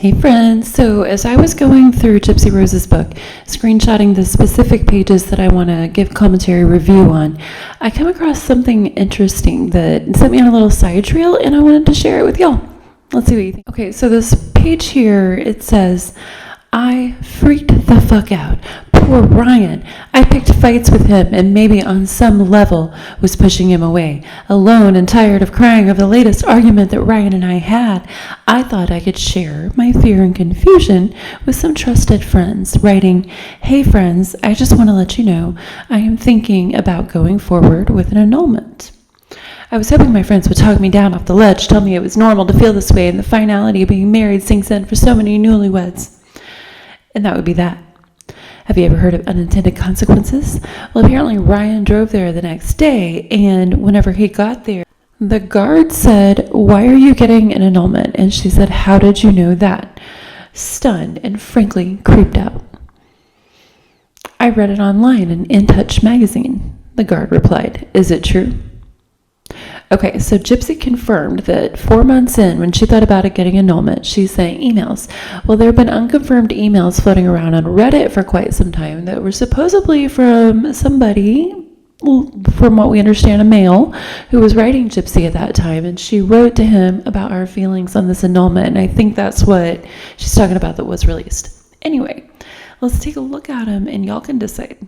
Hey friends, so as I was going through Gypsy Rose's book, screenshotting the specific pages that I want to give commentary review on, I came across something interesting that sent me on a little side trail and I wanted to share it with y'all. Let's see what you think. Okay, so this page here, it says, I freaked the fuck out. Poor Ryan. I picked fights with him and maybe on some level was pushing him away. Alone and tired of crying over the latest argument that Ryan and I had, I thought I could share my fear and confusion with some trusted friends, writing, Hey friends, I just want to let you know I am thinking about going forward with an annulment. I was hoping my friends would talk me down off the ledge, tell me it was normal to feel this way and the finality of being married sinks in for so many newlyweds. And that would be that. Have you ever heard of unintended consequences? Well, apparently Ryan drove there the next day, and whenever he got there, the guard said, Why are you getting an annulment? And she said, How did you know that? Stunned and frankly creeped out. I read it online in In Touch magazine. The guard replied, Is it true? Okay, so Gypsy confirmed that 4 months in, when she thought about it getting annulment, she sent emails. Well, there have been unconfirmed emails floating around on Reddit for quite some time that were supposedly from somebody, from what we understand, a male, who was writing Gypsy at that time, and she wrote to him about our feelings on this annulment, and I think that's what she's talking about that was released. Anyway, let's take a look at them, and y'all can decide.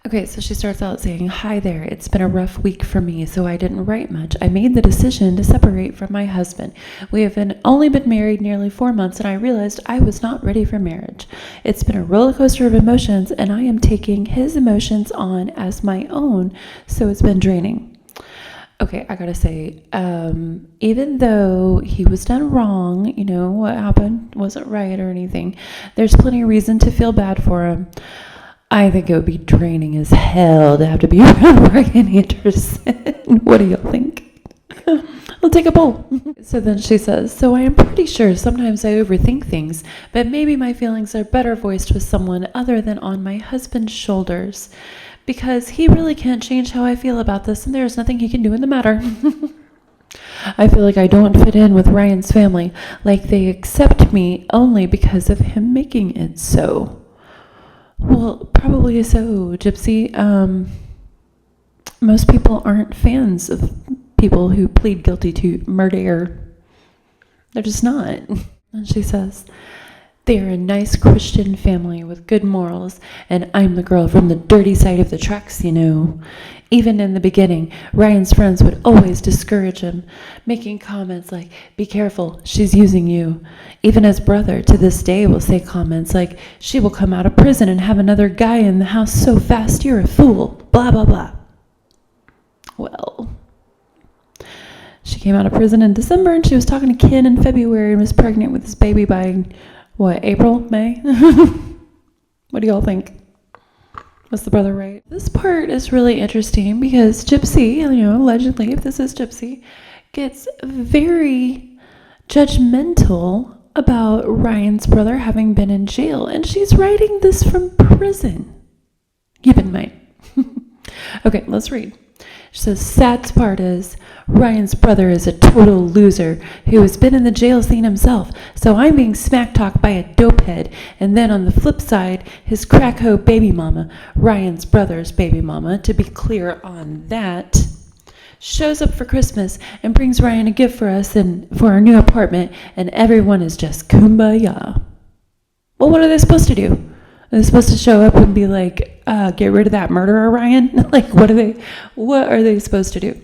Okay, so she starts out saying, Hi there, it's been a rough week for me, so I didn't write much. I made the decision to separate from my husband. We have only been married nearly 4 months, and I realized I was not ready for marriage. It's been a roller coaster of emotions, and I am taking his emotions on as my own, so it's been draining. Okay, I gotta say, even though he was done wrong, what happened wasn't right or anything, there's plenty of reason to feel bad for him. I think it would be draining as hell to have to be around Ryan Anderson. What do y'all think? I'll take a poll. So then she says, So I am pretty sure sometimes I overthink things, but maybe my feelings are better voiced with someone other than on my husband's shoulders, because he really can't change how I feel about this, and there's nothing he can do in the matter. I feel like I don't fit in with Ryan's family, like they accept me only because of him making it so. Well, probably so, Gypsy. Most people aren't fans of people who plead guilty to murder. They're just not. And she says, They are a nice Christian family with good morals, and I'm the girl from the dirty side of the tracks, Even in the beginning, Ryan's friends would always discourage him, making comments like, Be careful, she's using you. Even his brother, to this day, will say comments like, She will come out of prison and have another guy in the house so fast you're a fool, blah, blah, blah. Well, she came out of prison in December, and she was talking to Ken in February and was pregnant with his baby by, April, May? What do y'all think? Was the brother right? This part is really interesting because Gypsy, allegedly, if this is Gypsy, gets very judgmental about Ryan's brother having been in jail. And she's writing this from prison. Keep in mind. Okay, let's read. She says, Sad part is, Ryan's brother is a total loser who has been in the jail scene himself, so I'm being smack-talked by a dopehead, and then on the flip side, his crack-hoe baby mama, Ryan's brother's baby mama, to be clear on that, shows up for Christmas and brings Ryan a gift for us and for our new apartment, and everyone is just kumbaya. Well, what are they supposed to do? Are they supposed to show up and be like, get rid of that murderer, Ryan? Like, what are they supposed to do?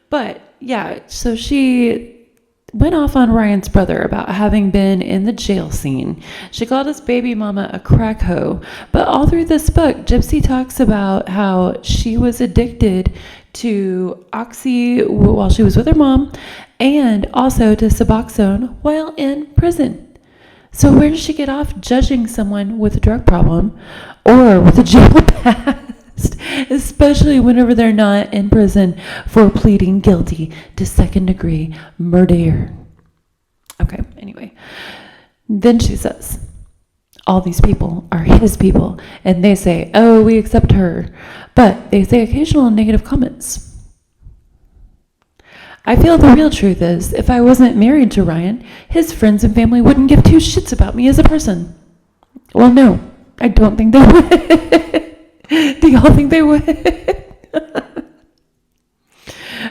But yeah, so she went off on Ryan's brother about having been in the jail scene. She called his baby mama a crack hoe. But all through this book, Gypsy talks about how she was addicted to Oxy while she was with her mom, and also to Suboxone while in prison. So where does she get off judging someone with a drug problem or with a jail past, especially whenever they're not in prison for pleading guilty to second-degree murder? Okay, anyway. Then she says, all these people are his people, and they say, oh, we accept her, but they say occasional negative comments. I feel the real truth is, if I wasn't married to Ryan, his friends and family wouldn't give two shits about me as a person. Well, no, I don't think they would. Do y'all think they would?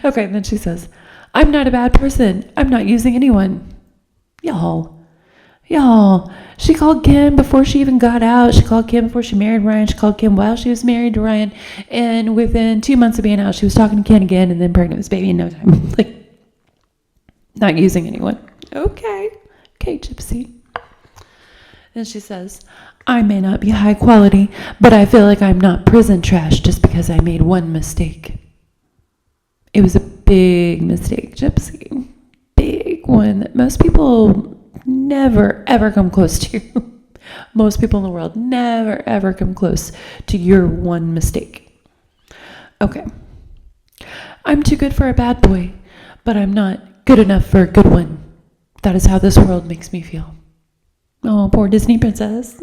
Okay, and then she says, I'm not a bad person. I'm not using anyone. Y'all, she called Kim before she even got out. She called Kim before she married Ryan. She called Kim while she was married to Ryan. And within 2 months of being out, she was talking to Ken again and then pregnant with this baby in no time. Like, not using anyone. Okay, Gypsy. Then she says, I may not be high quality, but I feel like I'm not prison trash just because I made one mistake. It was a big mistake, Gypsy. Big one that most people never, ever come close to. Most people in the world never, ever come close to your one mistake. Okay. I'm too good for a bad boy, but I'm not good enough for a good one. That is how this world makes me feel. Oh, poor Disney princess.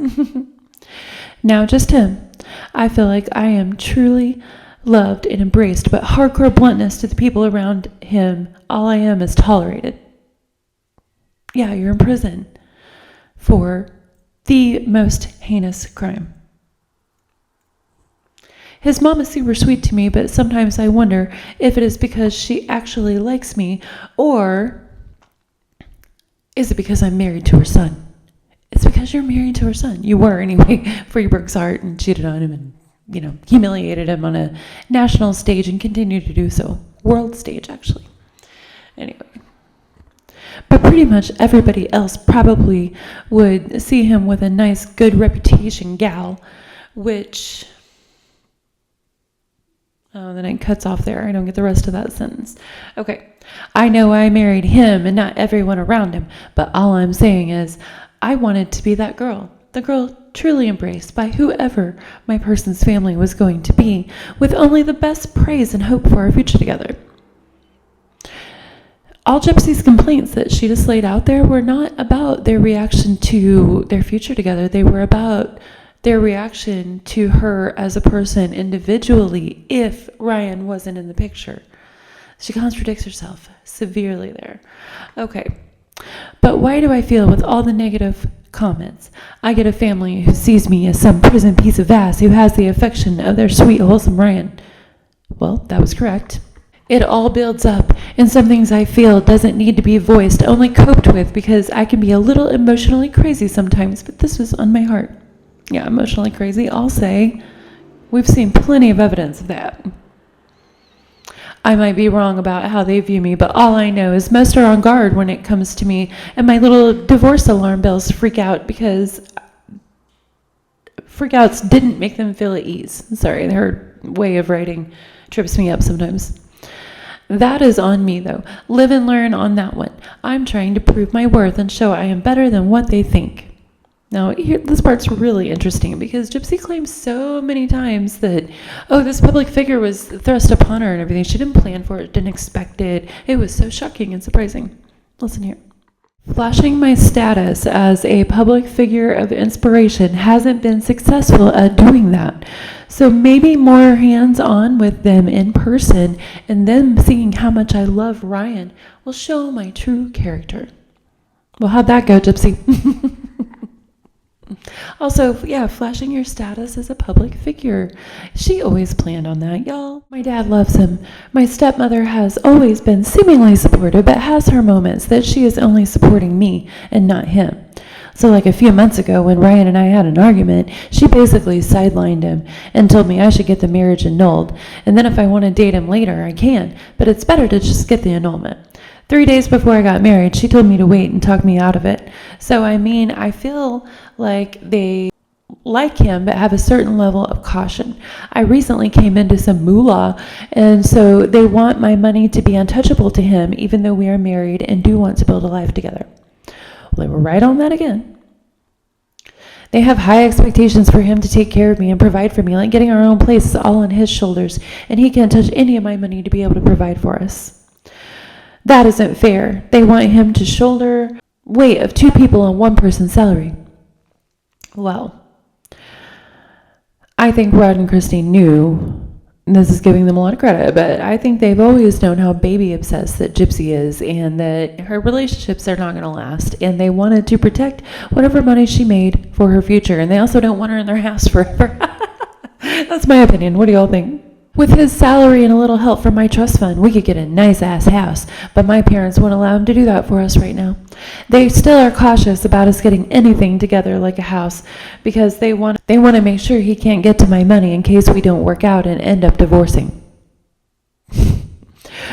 Now just him. I feel like I am truly loved and embraced, but hardcore bluntness to the people around him, all I am is tolerated. Yeah, you're in prison for the most heinous crime. His mom is super sweet to me, but sometimes I wonder if it is because she actually likes me, or is it because I'm married to her son? It's because you're married to her son. You were anyway, before you broke his heart and cheated on him and, humiliated him on a national stage and continue to do so. World stage, actually. Anyway. But pretty much everybody else probably would see him with a nice, good reputation gal, which... Oh, then it cuts off there. I don't get the rest of that sentence. Okay. I know I married him and not everyone around him, but all I'm saying is I wanted to be that girl. The girl truly embraced by whoever my person's family was going to be, with only the best praise and hope for our future together. All Gypsy's complaints that she just laid out there were not about their reaction to their future together. They were about their reaction to her as a person individually if Ryan wasn't in the picture. She contradicts herself severely there. Okay. But why do I feel with all the negative comments, I get a family who sees me as some prison piece of ass who has the affection of their sweet, wholesome Ryan? Well, that was correct. It all builds up, and some things I feel doesn't need to be voiced, only coped with, because I can be a little emotionally crazy sometimes, but this was on my heart. Yeah, emotionally crazy, I'll say. We've seen plenty of evidence of that. I might be wrong about how they view me, but all I know is most are on guard when it comes to me, and my little divorce alarm bells freak out because freakouts didn't make them feel at ease. Sorry, her way of writing trips me up sometimes. That is on me, though. Live and learn on that one. I'm trying to prove my worth and show I am better than what they think. Now, this part's really interesting because Gypsy claims so many times that, this public figure was thrust upon her and everything. She didn't plan for it, didn't expect it. It was so shocking and surprising. Listen here. Flashing my status as a public figure of inspiration hasn't been successful at doing that. So maybe more hands-on with them in person and them seeing how much I love Ryan will show my true character. Well, how'd that go, Gypsy? Also, flashing your status as a public figure. She always planned on that, y'all. My dad loves him. My stepmother has always been seemingly supportive, but has her moments that she is only supporting me and not him. So like a few months ago when Ryan and I had an argument, she basically sidelined him and told me I should get the marriage annulled. And then if I want to date him later, I can. But it's better to just get the annulment. 3 days before I got married, she told me to wait and talk me out of it. So, I feel like they like him, but have a certain level of caution. I recently came into some moolah, and so they want my money to be untouchable to him, even though we are married and do want to build a life together. Well, they were right on that again. They have high expectations for him to take care of me and provide for me, like getting our own place is all on his shoulders, and he can't touch any of my money to be able to provide for us. That isn't fair. They want him to shoulder weight of 2 people on 1 person's salary. Well, I think Rod and Christine knew this is giving them a lot of credit, but I think they've always known how baby obsessed that Gypsy is, and that her relationships are not going to last, and they wanted to protect whatever money she made for her future, and they also don't want her in their house forever. That's my opinion. What do y'all think? With his salary and a little help from my trust fund, we could get a nice-ass house, but my parents won't allow him to do that for us right now. They still are cautious about us getting anything together like a house, because they want to make sure he can't get to my money in case we don't work out and end up divorcing.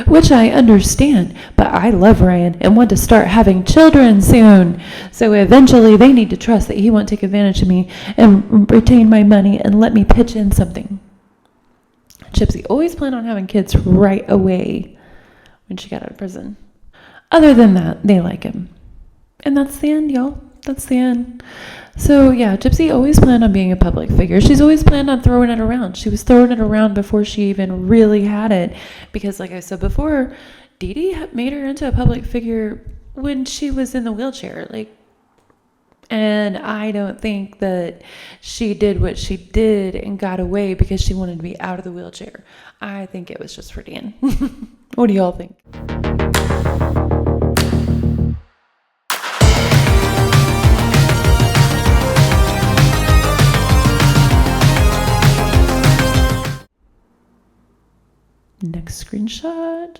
Which I understand, but I love Ryan and want to start having children soon. So eventually they need to trust that he won't take advantage of me and retain my money and let me pitch in something. Gypsy always planned on having kids right away when she got out of prison. Other than that, they like him. And that's the end, y'all. That's the end. So yeah, Gypsy always planned on being a public figure. She's always planned on throwing it around. She was throwing it around before she even really had it. Because like I said before, Dee Dee made her into a public figure when she was in the wheelchair. And I don't think that she did what she did and got away because she wanted to be out of the wheelchair. I think it was just for Dan. What do y'all think? Next screenshot.